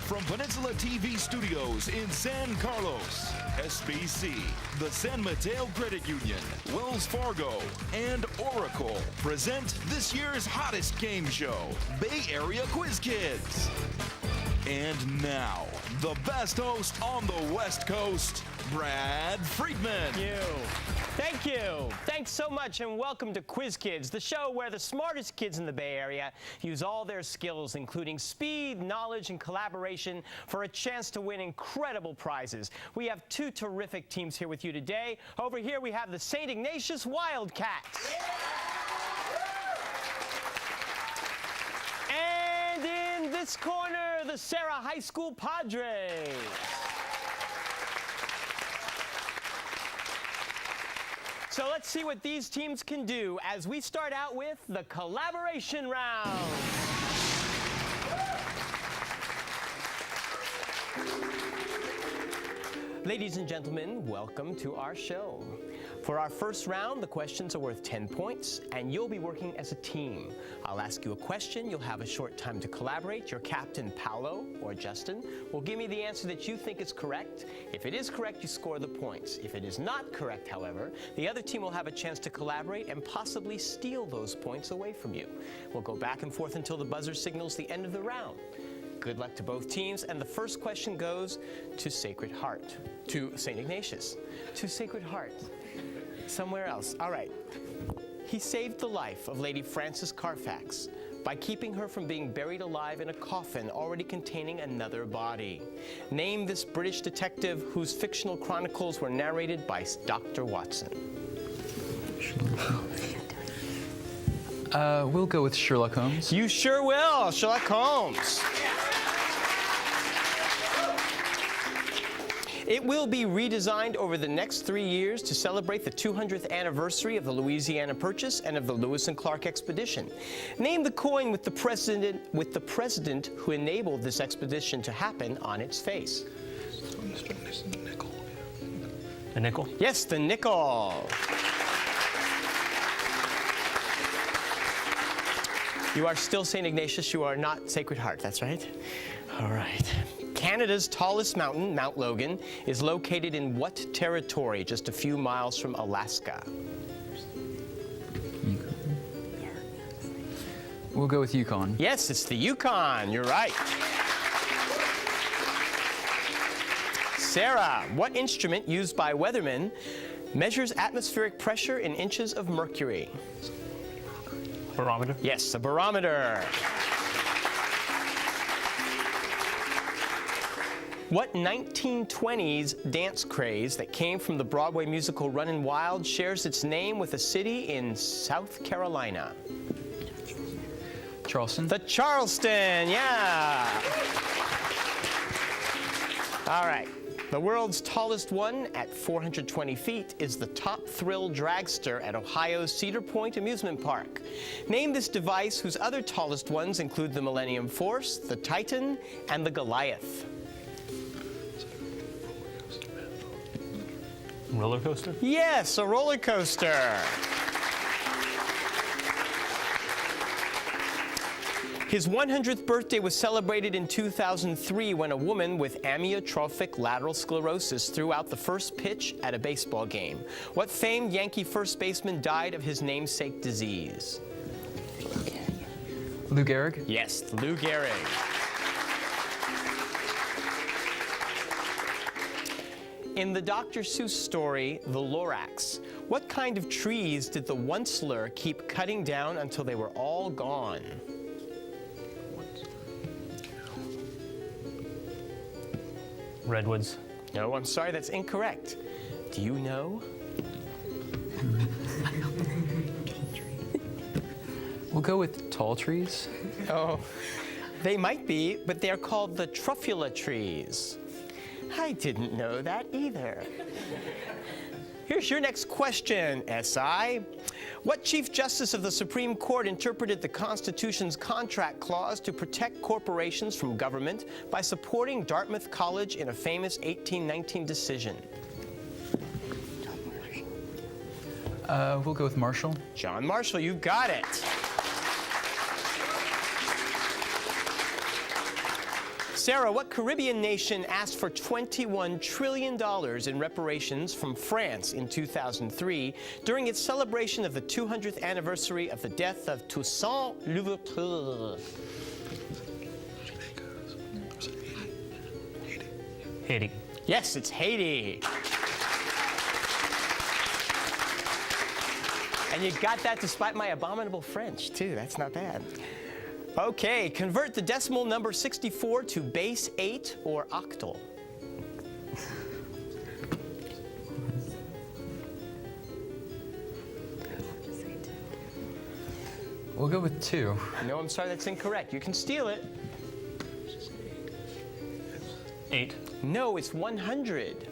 From Peninsula TV Studios in San Carlos, SBC, the San Mateo Credit Union, Wells Fargo, and Oracle present this year's hottest game show, Bay Area Quiz Kids. And now, the best host on the West Coast, Brad Friedman. Thank you. Thanks so much, and welcome to Quiz Kids, the show where the smartest kids in the Bay Area use all their skills, including speed, knowledge, and collaboration, for a chance to win incredible prizes. We have two terrific teams here with you today. Over here, we have the St. Ignatius Wildcats. And in this corner, the Serra High School Padres. So let's see what these teams can do as we start out with the collaboration round. Ladies and gentlemen, welcome to our show. For our first round, the questions are worth 10 points, and you'll be working as a team. I'll ask you a question. You'll have a short time to collaborate. Your captain, Paolo or Justin, will give me the answer that you think is correct. If it is correct, you score the points. If it is not correct, however, the other team will have a chance to collaborate and possibly steal those points away from you. We'll go back and forth until the buzzer signals the end of the round. Good luck to both teams, and the first question goes to Sacred Heart, to St. Ignatius, to Sacred Heart. Somewhere else. All right. He saved the life of Lady Frances Carfax by keeping her from being buried alive in a coffin already containing another body. Name this British detective whose fictional chronicles were narrated by Dr. Watson. We'll go with Sherlock Holmes. You sure will, Sherlock Holmes. It will be redesigned over the next 3 years to celebrate the 200th anniversary of the Louisiana Purchase and of the Lewis and Clark expedition. Name the coin with the president who enabled this expedition to happen on its face. The nickel? Yes, the nickel. You are still St. Ignatius. You are not Sacred Heart. That's right? All right. Canada's tallest mountain, Mount Logan, is located in what territory just a few miles from Alaska? We'll go with Yukon. Yes, it's the Yukon. You're right. Sarah, what instrument used by weathermen measures atmospheric pressure in inches of mercury? Barometer? Yes, a barometer. What 1920s dance craze that came from the Broadway musical Runnin' Wild shares its name with a city in South Carolina? Charleston. The Charleston, yeah. All right. The world's tallest one, at 420 feet, is the Top Thrill Dragster at Ohio's Cedar Point Amusement Park. Name this device whose other tallest ones include the Millennium Force, the Titan, and the Goliath. Roller coaster? Yes, a roller coaster. His 100th birthday was celebrated in 2003 when a woman with amyotrophic lateral sclerosis threw out the first pitch at a baseball game. What famed Yankee first baseman died of his namesake disease? Lou Gehrig. Yes, Lou Gehrig. In the Dr. Seuss story, The Lorax, what kind of trees did the Onceler keep cutting down until they were all gone? Redwoods? No, I'm sorry, that's incorrect. Do you know? We'll go with tall trees. Oh, they might be, but they're called the truffula trees. I didn't know that either. Here's your next question, SI. What Chief Justice of the Supreme Court interpreted the Constitution's contract clause to protect corporations from government by supporting Dartmouth College in a famous 1819 decision? We'll go with Marshall. John Marshall, you got it. Sarah, what Caribbean nation asked for $21 trillion in reparations from France in 2003 during its celebration of the 200th anniversary of the death of Toussaint Louverture? Haiti. Yes, it's Haiti. And you got that despite my abominable French, too. That's not bad. Okay, convert the decimal number 64 to base 8 or octal. We'll go with 2. No, I'm sorry, that's incorrect. You can steal it. 8. No, it's 100.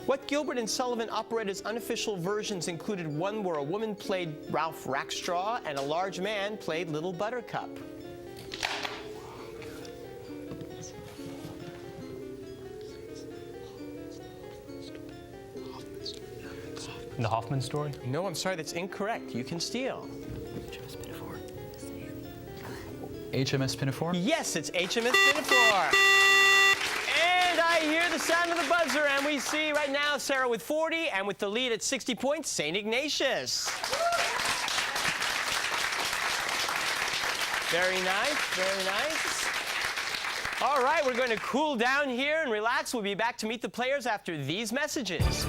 What Gilbert and Sullivan operettas' unofficial versions included one where a woman played Ralph Rackstraw and a large man played Little Buttercup? The Hoffman story. No, I'm sorry, that's incorrect. You can steal. HMS Pinafore? Yes, it's HMS Pinafore. And I hear the sound of the buzzer, and we see right now Sarah with 40, and with the lead at 60 points, St. Ignatius. Very nice, very nice. All right, we're going to cool down here and relax. We'll be back to meet the players after these messages.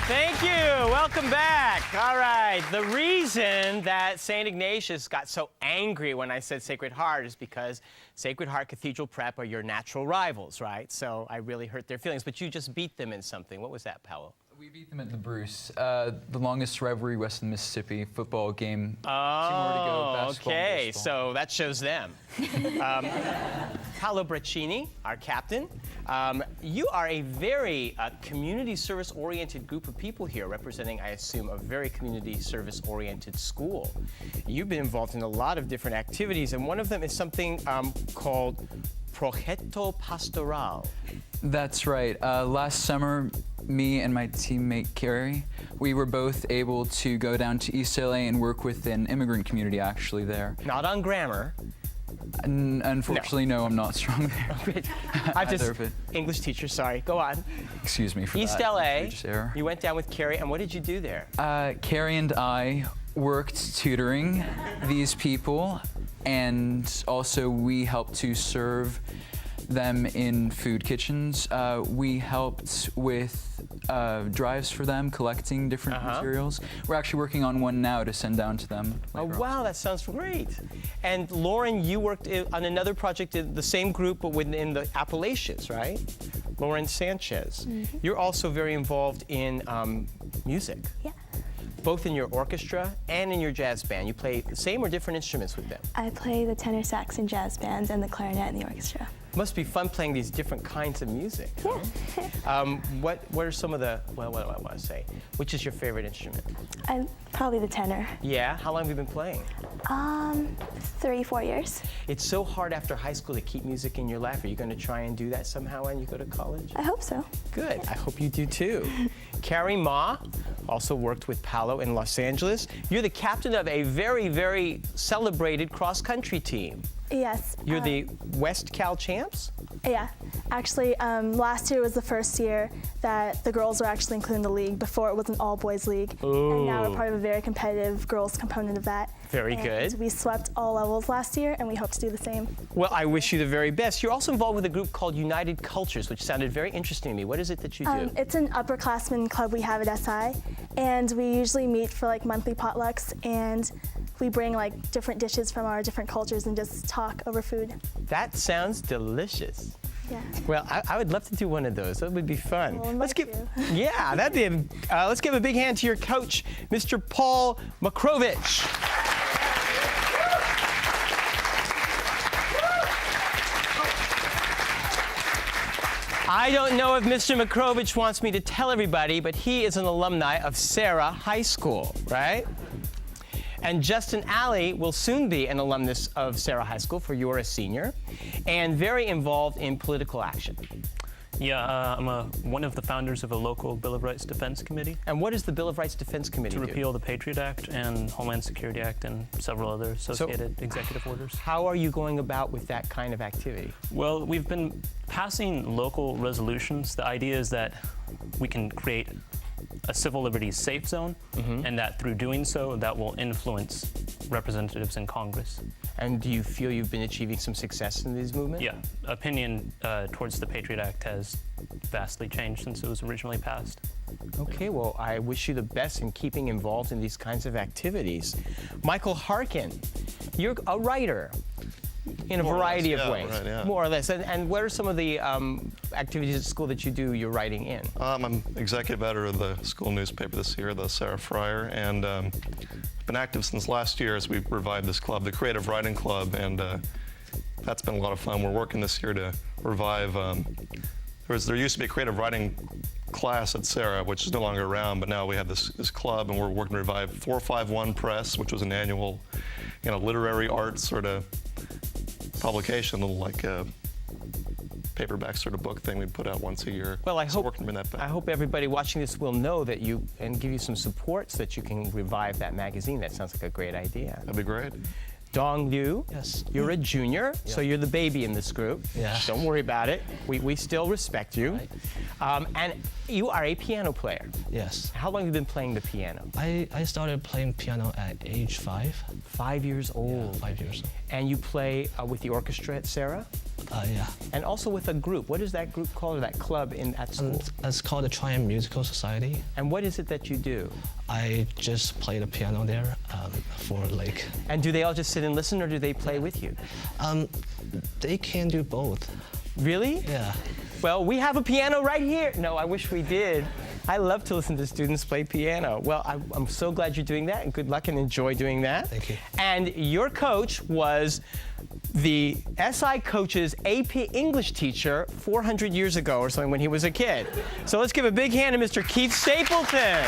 Thank you. Welcome back. All right. The reason that St. Ignatius got so angry when I said Sacred Heart is because Sacred Heart Cathedral Prep are your natural rivals, right? So I really hurt their feelings. But you just beat them in something. What was that, Paolo? We beat them at the Bruce, the longest rivalry west of Mississippi football game. 2 more to go. Basketball and Okay. baseball. So that shows them. Paolo Braccini, our captain. You are a very community service-oriented group of people here, representing, I assume, a very community service-oriented school. You've been involved in a lot of different activities, and one of them is something called Progetto Pastoral. That's right. Last summer, me and my teammate Carrie, we were both able to go down to East LA and work with an immigrant community actually there. Not on grammar. Unfortunately, no, I'm not strong there. I'm just Either of it. English teacher, sorry. Go on. Excuse me for East that. LA. egregious error. You went down with Carrie, and what did you do there? Carrie and I worked tutoring these people, and also we helped to serve them in food kitchens. We helped with drives for them, collecting different materials. We're actually working on one now to send down to them. Oh, later on. wow, that sounds great. And Lauren, you worked on another project in the same group, but within the Appalachians, right? Lauren Sanchez. Mm-hmm. You're also very involved in music. Yeah. Both in your orchestra and in your jazz band. You play the same or different instruments with them? I play the tenor sax in jazz bands and the clarinet in the orchestra. Must be fun playing these different kinds of music. Yeah. What are some of the, well, what do I want to say? Which is your favorite instrument? Probably the tenor. Yeah, how long have you been playing? 3-4 years. It's so hard after high school to keep music in your life. Are you going to try and do that somehow when you go to college? I hope so. Good, I hope you do too. Carrie Ma also worked with Paolo in Los Angeles. You're the captain of a very, very celebrated cross-country team. Yes. You're the West Cal champs? Yeah. Actually, last year was the first year that the girls were actually included in the league. Before, it was an all-boys league. Ooh. And now we're part of a very competitive girls component of that. Very And good. We swept all levels last year, and we hope to do the same. Well, I wish you the very best. You're also involved with a group called United Cultures, which sounded very interesting to me. What is it that you do? It's an upperclassmen club we have at SI, and we usually meet for like monthly potlucks, and we bring like different dishes from our different cultures and just talk over food. That sounds delicious. Yeah. Well, I would love to do one of those. That would be fun. We'll Let's invite give, yeah, that'd be. Let's give a big hand to your coach, Mr. Paul Makrovich. I don't know if Mr. Makrovich wants me to tell everybody, but he is an alumni of Serra High School, right? And Justin Alley will soon be an alumnus of Serra High School, for you're a senior, and very involved in political action. Yeah, I'm one of the founders of a local Bill of Rights Defense Committee. And what does the Bill of Rights Defense Committee To do? repeal the Patriot Act and Homeland Security Act and several other associated executive orders. How are you going about with that kind of activity? Well, we've been passing local resolutions. The idea is that we can create a civil liberties safe zone, and that through doing so, that will influence representatives in Congress. And do you feel you've been achieving some success in these movements? Yeah, opinion towards the Patriot Act has vastly changed since it was originally passed. Okay, well, I wish you the best in keeping involved in these kinds of activities. Michael Harkin, you're a writer in a variety of ways, right, yeah. more or less. And what are some of the activities at school that you do your writing in? I'm executive editor of the school newspaper this year, the Serra Friar, and been active since last year as we've revived this club, the Creative Writing Club, and that's been a lot of fun. We're working this year to revive. There used to be a creative writing class at Serra, which is no longer around, but now we have this club, and we're working to revive 451 Press, which was an annual, literary arts sort of publication, a little like a paperback sort of book thing we put out once a year. Well, I So working to bring that back. hope everybody watching this will know that and give you some support so that you can revive that magazine. That sounds like a great idea. That'd be great. Dong Liu, Yes. you're a junior, so you're the baby in this group. Yeah. Don't worry about it. We still respect you. Right. And you are a piano player. Yes. How long have you been playing the piano? I started playing piano at age 5. 5 years old. 5 years. And you play with the orchestra at Serra? Yeah. And also with a group. What is that group called, or that club at school? It's called the Triumph Musical Society. And what is it that you do? I just play the piano there for like. And do they all just sit and listen, or do they play with you? They can do both. Really? Yeah. Well, we have a piano right here. No, I wish we did. I love to listen to students play piano. Well, I'm so glad you're doing that, and good luck and enjoy doing that. Thank you. And your coach was the SI coach's AP English teacher 400 years ago or something when he was a kid. So let's give a big hand to Mr. Keith Stapleton.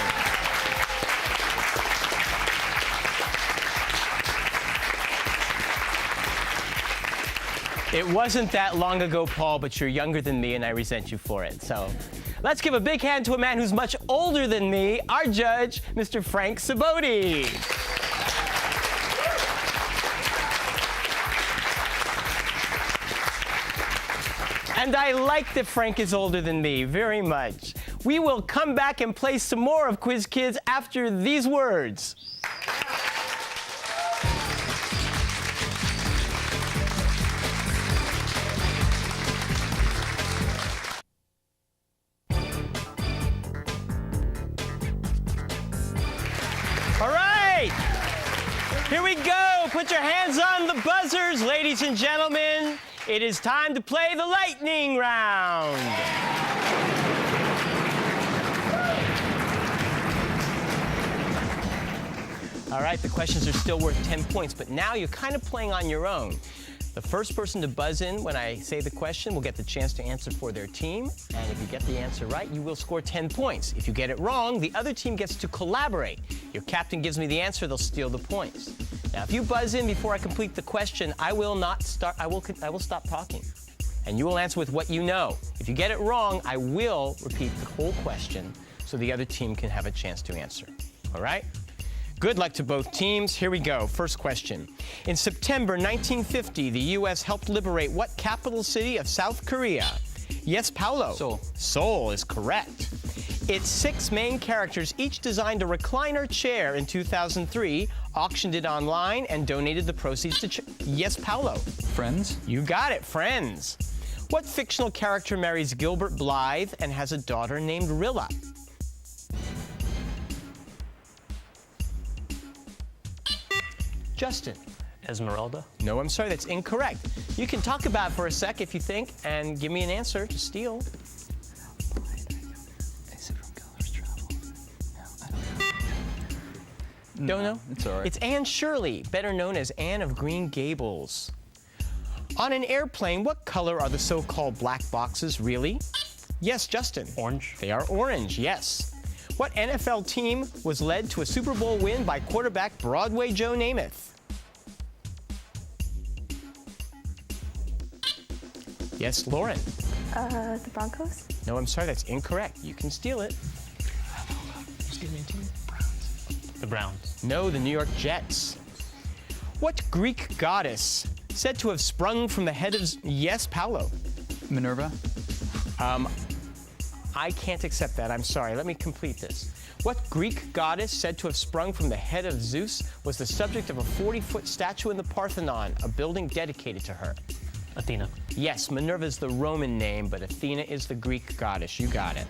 It wasn't that long ago, Paul, but you're younger than me, and I resent you for it. So let's give a big hand to a man who's much older than me, our judge, Mr. Frank Saboti. And I like that Frank is older than me very much. We will come back and play some more of Quiz Kids after these words. All right, here we go. Put your hands on the buzzers, ladies and gentlemen. It is time to play the lightning round. All right, the questions are still worth 10 points, but now you're kind of playing on your own. The first person to buzz in when I say the question will get the chance to answer for their team, and if you get the answer right, you will score 10 points. If you get it wrong, the other team gets to collaborate. Your captain gives me the answer, they'll steal the points. Now, if you buzz in before I complete the question, I will stop talking, and you will answer with what you know. If you get it wrong, I will repeat the whole question so the other team can have a chance to answer. All right? Good luck to both teams. Here we go. First question. In September 1950, the U.S. helped liberate what capital city of South Korea? Yes, Paulo. Seoul. Seoul is correct. Its 6 main characters each designed a recliner chair in 2003, auctioned it online, and donated the proceeds to Yes, Paulo. Friends? You got it, Friends. What fictional character marries Gilbert Blythe and has a daughter named Rilla? Justin. Esmeralda. No, I'm sorry, that's incorrect. You can talk about it for a sec if you think, and give me an answer to steal. Is it from Gulliver's Travels? No, I don't know. Don't know? It's all right. It's Anne Shirley, better known as Anne of Green Gables. On an airplane, what color are the so-called black boxes, really? Yes, Justin. Orange. They are orange, yes. What NFL team was led to a Super Bowl win by quarterback Broadway Joe Namath? Yes, Lauren. The Broncos? No, I'm sorry, that's incorrect. You can steal it. Just give me a team. The Browns. No, the New York Jets. What Greek goddess said to have sprung from the head of... Yes, Paolo. Minerva. I can't accept that. I'm sorry. Let me complete this. What Greek goddess said to have sprung from the head of Zeus was the subject of a 40-foot statue in the Parthenon, a building dedicated to her? Athena. Yes, Minerva is the Roman name, but Athena is the Greek goddess. You got it.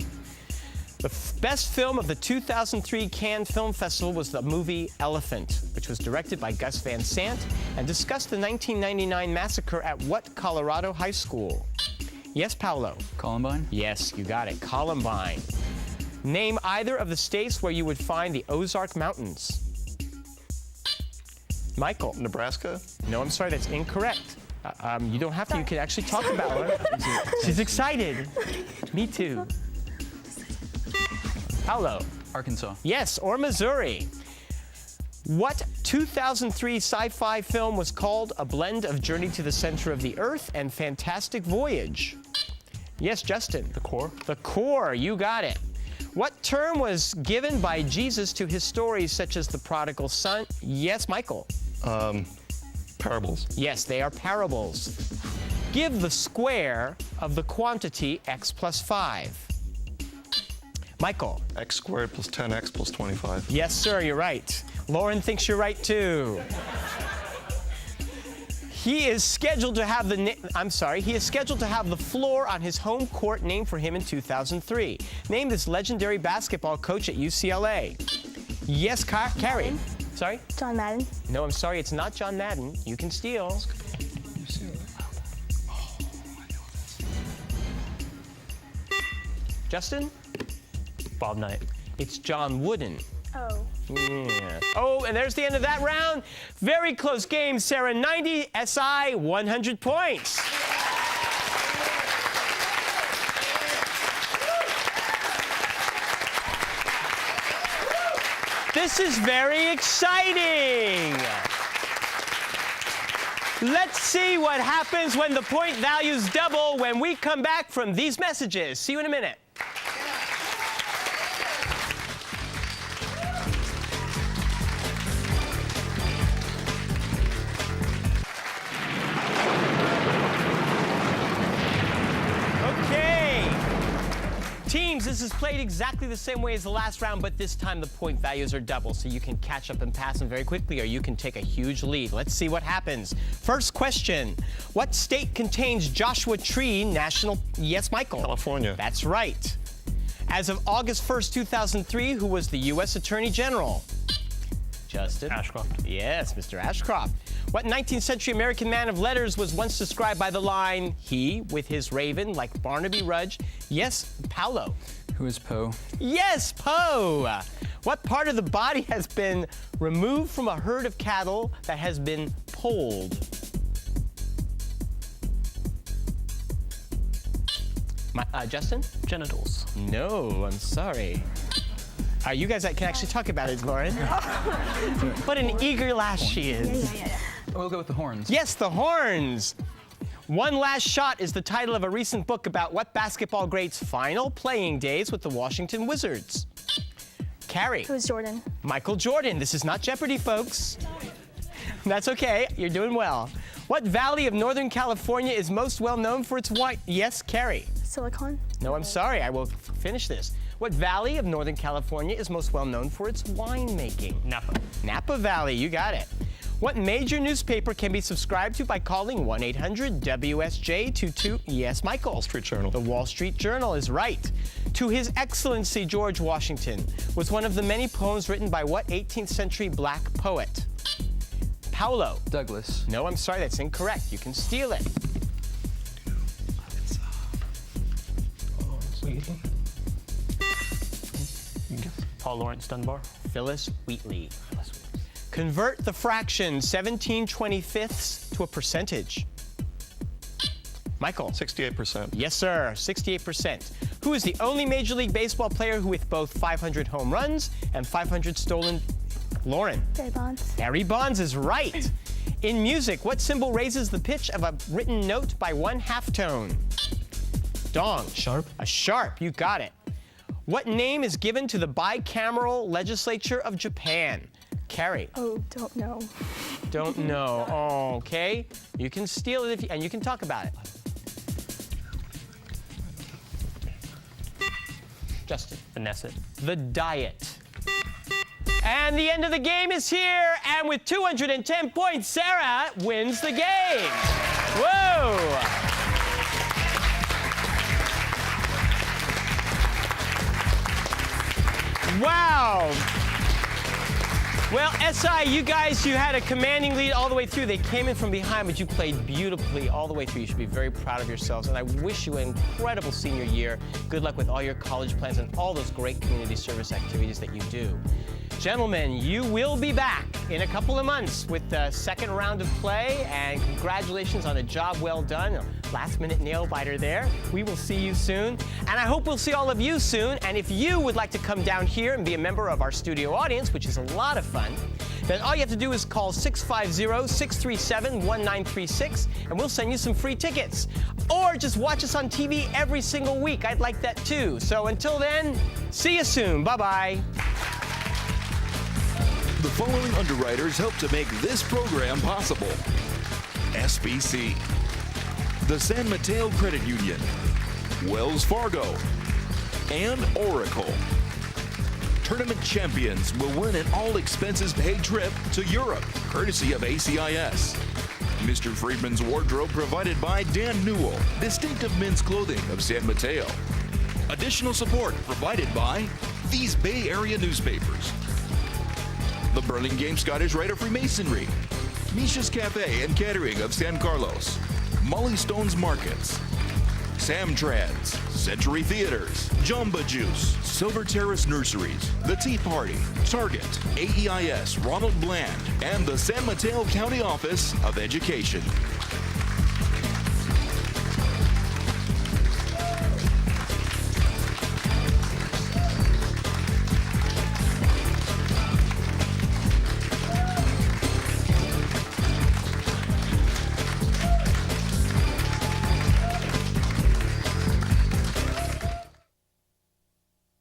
The best film of the 2003 Cannes Film Festival was the movie Elephant, which was directed by Gus Van Sant and discussed the 1999 massacre at what Colorado high school? Yes, Paolo. Columbine. Yes, you got it. Columbine. Name either of the states where you would find the Ozark Mountains. Michael. Nebraska? No, I'm sorry, that's incorrect. You don't have to. You can actually talk about her. She's excited. Me too. Paolo. Arkansas. Yes, or Missouri. What 2003 sci-fi film was called a blend of Journey to the Center of the Earth and Fantastic Voyage? Yes, Justin. The Core. The Core, you got it. What term was given by Jesus to his stories such as the prodigal son? Yes, Michael. Parables. Yes, they are parables. Give the square of the quantity x plus 5. Michael. X squared plus 10x plus 25. Yes, sir, you're right. Lauren thinks you're right, too. He is scheduled to have the floor on his home court named for him in 2003. Name this legendary basketball coach at UCLA. Yes, Carrie. Sorry? John Madden. No, I'm sorry, it's not John Madden. You can steal. Justin? Bob Knight. It's John Wooden. Oh. Yeah. Oh, and there's the end of that round. Very close game, Sarah. 90, SI 100 points. This is very exciting. Let's see what happens when the point values double when we come back from these messages. See you in a minute. Teams, this is played exactly the same way as the last round, but this time the point values are double, so you can catch up and pass them very quickly, or you can take a huge lead. Let's see what happens. First question. What state contains Joshua Tree National... Yes, Michael. California. That's right. As of August 1st, 2003, who was the U.S. Attorney General? Justin? Ashcroft. Yes, Mr. Ashcroft. What 19th century American man of letters was once described by the line, he, with his raven, like Barnaby Rudge? Yes, Paolo. Who is Poe? Yes, Poe. What part of the body has been removed from a herd of cattle that has been polled? Justin? Genitals. No, I'm sorry. You guys can actually talk about it, Lauren. What an eager lass she is. Yeah. We'll go with the horns. Yes, the horns. One Last Shot is the title of a recent book about what basketball great's final playing days with the Washington Wizards. Carrie. Who's Jordan? Michael Jordan. This is not Jeopardy, folks. That's okay. You're doing well. What valley of Northern California is most well known for its wine? Yes, Carrie. Silicon? No, I'm sorry. I will finish this. What valley of Northern California is most well known for its winemaking? Napa. Napa Valley. You got it. What major newspaper can be subscribed to by calling 1-800-WSJ-22? Yes, Michael. Wall Street Journal. The Wall Street Journal is right. To His Excellency George Washington was one of the many poems written by what 18th century black poet? Paolo. Douglas. No, I'm sorry, that's incorrect. You can steal it. Paul Lawrence Dunbar. Phyllis Wheatley. Convert the fraction 17/25 to a percentage. Michael. 68%. Yes, sir. 68%. Who is the only Major League Baseball player who with both 500 home runs and 500 stolen? Lauren. Barry Bonds. Barry Bonds is right. In music, what symbol raises the pitch of a written note by 1/2 tone? Dong. Sharp. A sharp, you got it. What name is given to the bicameral legislature of Japan? Carrie. Oh, don't know. Don't know. Oh, okay. You can steal it and you can talk about it. Justin. Vanessa. The Diet. And the end of the game is here, and with 210 points, Sarah wins the game. Whoa! Wow. Well, SI, you guys, you had a commanding lead all the way through. They came in from behind, but you played beautifully all the way through. You should be very proud of yourselves, and I wish you an incredible senior year. Good luck with all your college plans and all those great community service activities that you do. Gentlemen, you will be back in a couple of months with the second round of play, and congratulations on a job well done. A last-minute nail-biter there. We will see you soon, and I hope we'll see all of you soon. And if you would like to come down here and be a member of our studio audience, which is a lot of fun, then all you have to do is call 650-637-1936, and we'll send you some free tickets. Or just watch us on TV every single week. I'd like that too. So until then, see you soon. Bye-bye. The following underwriters help to make this program possible: SBC, the San Mateo Credit Union, Wells Fargo, and Oracle. Tournament champions will win an all-expenses-paid trip to Europe, courtesy of ACIS. Mr. Friedman's wardrobe provided by Dan Newell, distinctive men's clothing of San Mateo. Additional support provided by these Bay Area newspapers: the Burlingame Scottish Rite of Freemasonry, Misha's Cafe and Catering of San Carlos, Molly Stone's Markets, Sam Trans, Century Theaters, Jamba Juice, Silver Terrace Nurseries, The Tea Party, Target, AEIS, Ronald Bland, and the San Mateo County Office of Education.